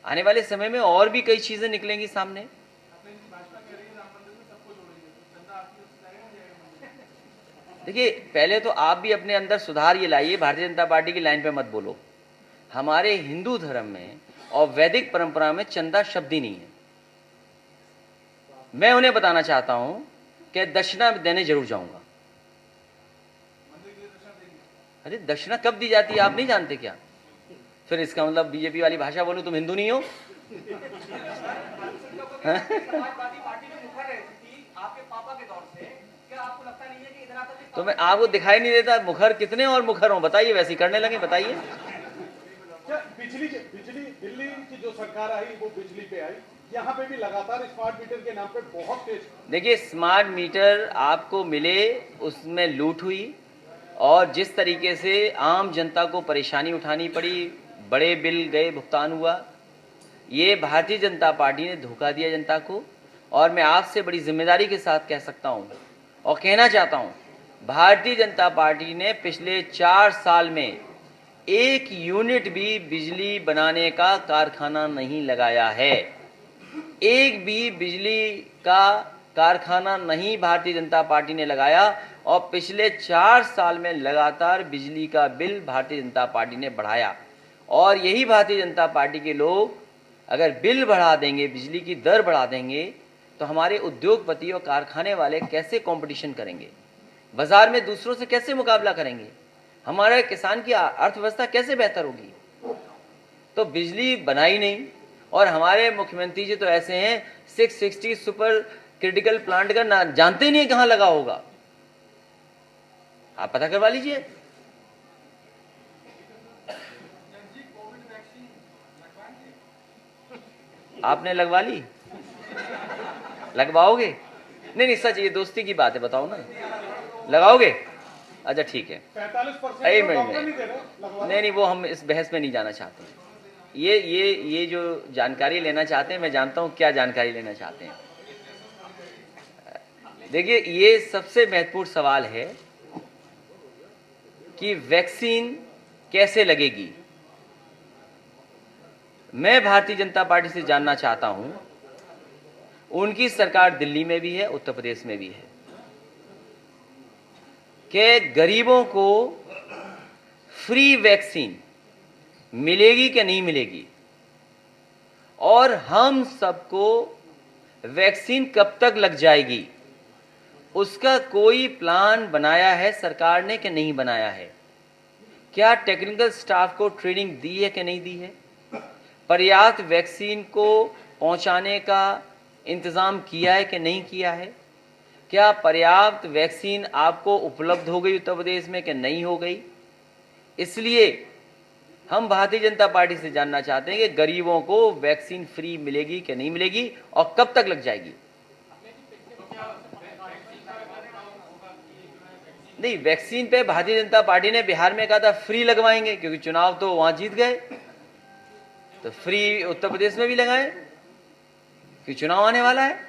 आने वाले समय में और भी कई चीज़ें निकलेंगी सामने। देखिए, पहले तो आप भी अपने अंदर सुधार ये लाइए, भारतीय जनता पार्टी की लाइन पे मत बोलो। हमारे हिंदू धर्म में और वैदिक परंपरा में चंदा शब्द ही नहीं है। मैं उन्हें बताना चाहता हूं कि दक्षिणा देने जरूर जाऊंगा। अरे दक्षिणा कब दी जाती है आप नहीं जानते क्या? फिर इसका मतलब बीजेपी वाली भाषा बोलूं तुम हिंदू नहीं हो? तो मैं आपको दिखाई नहीं देता मुखर कितने और मुखर हो? बताइए, वैसे ही करने लगे, बताइए। बिजली दिल्ली की जो सरकार आई वो बिजली पे आई, यहाँ पे भी लगातार स्मार्ट मीटर के नाम पे बहुत तेज। देखिए, स्मार्ट मीटर आपको मिले उसमें लूट हुई और जिस तरीके से आम जनता को परेशानी उठानी पड़ी, बड़े बिल गए, भुगतान हुआ, ये भारतीय जनता पार्टी ने धोखा दिया जनता को। और मैं आपसे बड़ी जिम्मेदारी के साथ कह सकता हूँ और कहना चाहता हूँ, भारतीय जनता पार्टी ने पिछले 4 साल में 1 यूनिट भी बिजली बनाने का कारखाना नहीं लगाया है। एक भी बिजली का कारखाना नहीं भारतीय जनता पार्टी ने लगाया और पिछले 4 साल में लगातार बिजली का बिल भारतीय जनता पार्टी ने बढ़ाया। और यही भारतीय जनता पार्टी के लोग अगर बिल बढ़ा देंगे, बिजली की दर बढ़ा देंगे, तो हमारे उद्योगपति और कारखाने वाले कैसे कंपटीशन करेंगे, बाजार में दूसरों से कैसे मुकाबला करेंगे, हमारे किसान की अर्थव्यवस्था कैसे बेहतर होगी? तो बिजली बनाई नहीं। और हमारे मुख्यमंत्री जी तो ऐसे हैं, 660 सुपर क्रिटिकल प्लांट का ना जानते ही नहीं कहां लगा होगा, आप पता करवा लीजिए। आपने लगवा ली? लगवाओगे? नहीं, सच ये दोस्ती की बात है, बताओ ना, लगाओगे? अच्छा ठीक है। 45% नहीं, वो हम इस बहस में नहीं जाना चाहते। ये जो जानकारी लेना चाहते हैं, मैं जानता हूं क्या जानकारी लेना चाहते हैं। देखिए, ये सबसे महत्वपूर्ण सवाल है कि वैक्सीन कैसे लगेगी। मैं भारतीय जनता पार्टी से जानना चाहता हूं, उनकी सरकार दिल्ली में भी है, उत्तर प्रदेश में भी है, कि गरीबों को फ्री वैक्सीन मिलेगी कि नहीं मिलेगी, और हम सबको वैक्सीन कब तक लग जाएगी, उसका कोई प्लान बनाया है सरकार ने कि नहीं बनाया है? क्या टेक्निकल स्टाफ को ट्रेनिंग दी है कि नहीं दी है? पर्याप्त वैक्सीन को पहुंचाने का इंतज़ाम किया है कि नहीं किया है? क्या पर्याप्त वैक्सीन आपको उपलब्ध हो गई उत्तर प्रदेश में कि नहीं हो गई? इसलिए हम भारतीय जनता पार्टी से जानना चाहते हैं कि गरीबों को वैक्सीन फ्री मिलेगी कि नहीं मिलेगी और कब तक लग जाएगी। नहीं, वैक्सीन पे भारतीय जनता पार्टी ने बिहार में कहा था फ्री लगवाएंगे, क्योंकि चुनाव तो वहां जीत गए, तो फ्री उत्तर प्रदेश में भी लगाएं कि चुनाव आने वाला है।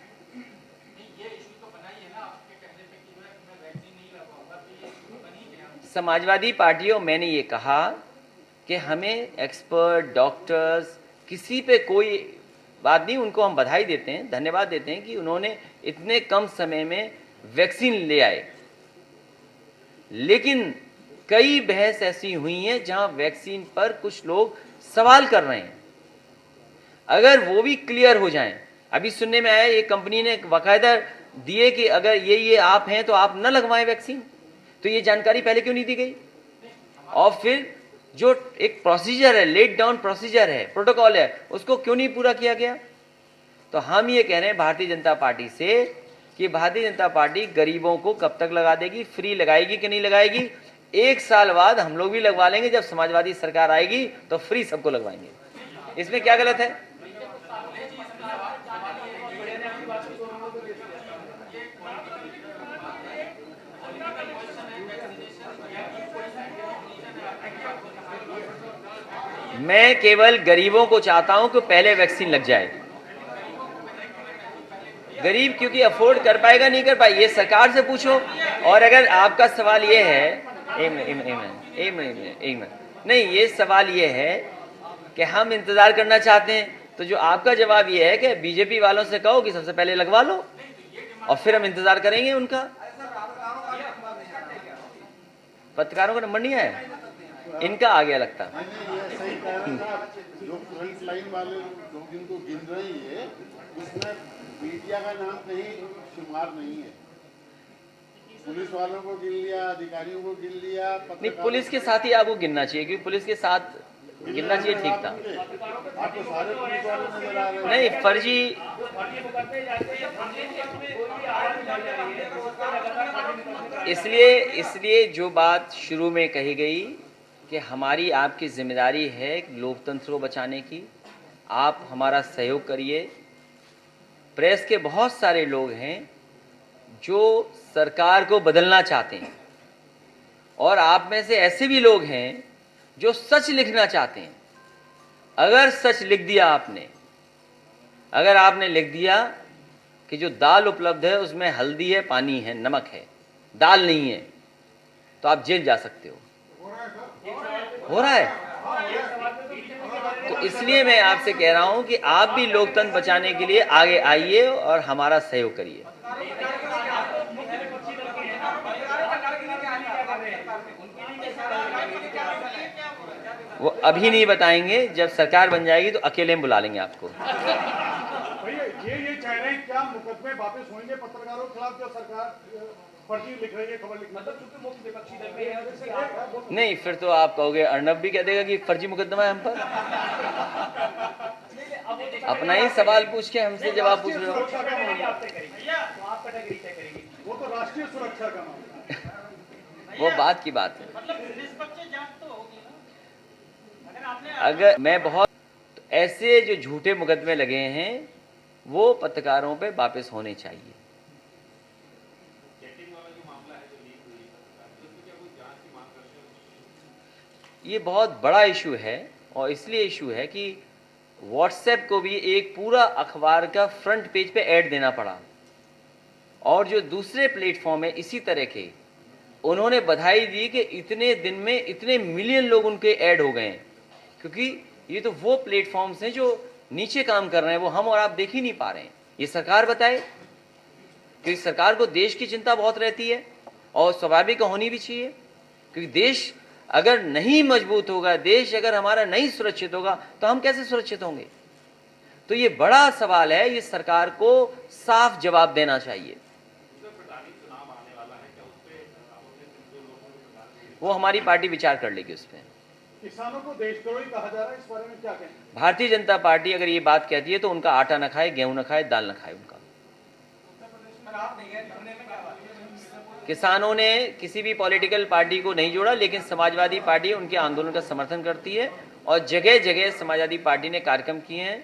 समाजवादी पार्टी और मैंने ये कहा कि हमें एक्सपर्ट डॉक्टर्स किसी पे कोई बात नहीं, उनको हम बधाई देते हैं, धन्यवाद देते हैं कि उन्होंने इतने कम समय में वैक्सीन ले आए। लेकिन कई बहस ऐसी हुई हैं जहां वैक्सीन पर कुछ लोग सवाल कर रहे हैं। अगर वो भी क्लियर हो जाएं, अभी सुनने में आया एक कंपनी ने बाकायदा दिए कि अगर ये आप हैं तो आप न लगवाएं वैक्सीन, तो ये जानकारी पहले क्यों नहीं दी गई? और फिर जो एक प्रोसीजर है, लेट डाउन प्रोसीजर है, प्रोटोकॉल है, उसको क्यों नहीं पूरा किया गया? तो हम ये कह रहे हैं भारतीय जनता पार्टी से कि भारतीय जनता पार्टी गरीबों को कब तक लगा देगी, फ्री लगाएगी कि नहीं लगाएगी? 1 साल बाद हम लोग भी लगवा लेंगे, जब समाजवादी सरकार आएगी तो फ्री सबको लगवाएंगे। इसमें क्या गलत है? मैं केवल गरीबों को चाहता हूं कि पहले वैक्सीन लग जाए। गरीब क्योंकि अफोर्ड कर पाएगा नहीं कर पाएगा, ये सरकार से पूछो। और अगर आपका सवाल ये है, एक मिनट, नहीं, ये सवाल ये है कि हम इंतजार करना चाहते हैं, तो जो आपका जवाब ये है कि बीजेपी वालों से कहो कि सबसे पहले लगवा लो और फिर हम इंतजार करेंगे उनका। पत्रकारों का नंबर नहीं आया, इनका आ गया लगता है। सही कह रहे हैं आप, जो फ्रंट लाइन वाले लोग जिनको गिन रही है, उसमें मीडिया का नाम कहीं शुमार नहीं है। पुलिस वालों को गिन लिया, अधिकारियों को गिन लिया। नहीं, पुलिस के साथ ही आपको गिनना चाहिए, क्योंकि पुलिस के साथ गिनना चाहिए, ठीक था। आपको सारे पुलिस वाले नजर आ रहे हैं। नहीं, फर्जी, इसलिए जो बात शुरू में कही गई कि हमारी आपकी जिम्मेदारी है लोकतंत्र को बचाने की, आप हमारा सहयोग करिए। प्रेस के बहुत सारे लोग हैं जो सरकार को बदलना चाहते हैं, और आप में से ऐसे भी लोग हैं जो सच लिखना चाहते हैं। अगर सच लिख दिया आपने, अगर आपने लिख दिया कि जो दाल उपलब्ध है उसमें हल्दी है, पानी है, नमक है, दाल नहीं है, तो आप जेल जा सकते हो। हो रहा है। तो इसलिए मैं आपसे कह रहा हूं कि आप भी लोकतंत्र बचाने के लिए आगे आइए और हमारा सहयोग करिए। वो अभी नहीं बताएंगे, जब सरकार बन जाएगी तो अकेले में बुला लेंगे आपको। भैया ये चाह रहे हैं क्या मुकदमे वापस होंगे पत्रकारों के खिलाफ, जो सरकार फर्जी लिख रही है, खबर लिख, मतलब चूंकि मुख्य विपक्षी दल में है। नहीं, फिर तो आप कहोगे, अर्नब भी कह देगा कि फर्जी मुकदमा है हम पर। अपना ही सवाल पूछ के हमसे जवाब पूछ रहे हो। वो तो राष्ट्रीय सुरक्षा का मामला है। वो बात की बात है। अगर मैं बहुत तो ऐसे जो झूठे मुकदमे लगे हैं वो पत्रकारों पे वापस होने चाहिए। ये बहुत बड़ा इशू है, और इसलिए इशू है कि व्हाट्सएप को भी एक पूरा अखबार का फ्रंट पेज पे ऐड देना पड़ा, और जो दूसरे प्लेटफॉर्म है इसी तरह के, उन्होंने बधाई दी कि इतने दिन में इतने मिलियन लोग उनके ऐड हो गए हैं। क्योंकि ये तो वो प्लेटफॉर्म्स हैं जो नीचे काम कर रहे हैं, वो हम और आप देख ही नहीं पा रहे हैं। ये सरकार बताए, क्योंकि सरकार को देश की चिंता बहुत रहती है, और स्वाभाविक होनी भी चाहिए, क्योंकि देश अगर नहीं मजबूत होगा, देश अगर हमारा नहीं सुरक्षित होगा, तो हम कैसे सुरक्षित होंगे? तो ये बड़ा सवाल है, ये सरकार को साफ जवाब देना चाहिए। वो हमारी पार्टी विचार कर लेगी उस पर। किसानों को देशद्रोही कहा जा रहा है, इस बारे में क्या कहें? भारतीय जनता पार्टी अगर ये बात कहती है तो उनका आटा न खाए, गेहूं न खाए, दाल न खाए उनका। किसानों ने किसी भी पॉलिटिकल पार्टी को नहीं जोड़ा, लेकिन समाजवादी पार्टी उनके आंदोलन का समर्थन करती है और जगह जगह समाजवादी पार्टी ने कार्यक्रम किए हैं,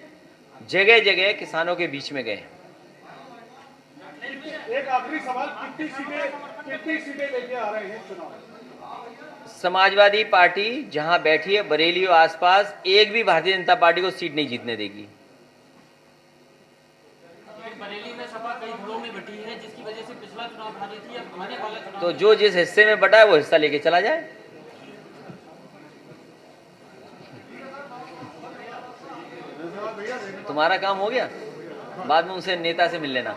जगह जगह किसानों के बीच में गए। एक आखिरी सवाल, कितनी सीटें लेके आ रहे हैं चुनाव? समाजवादी पार्टी जहां बैठी है बरेली और आसपास, एक भी भारतीय जनता पार्टी को सीट नहीं जीतने देगी। बरेली में सपा कई घरों में बटी है, जिसकी वजह से पिछला चुनाव हारी थी, अब आने वाला चुनाव तो जो जिस हिस्से में बटा है वो हिस्सा लेके चला जाए। तुम्हारा काम हो गया, बाद में उनसे नेता से मिल लेना।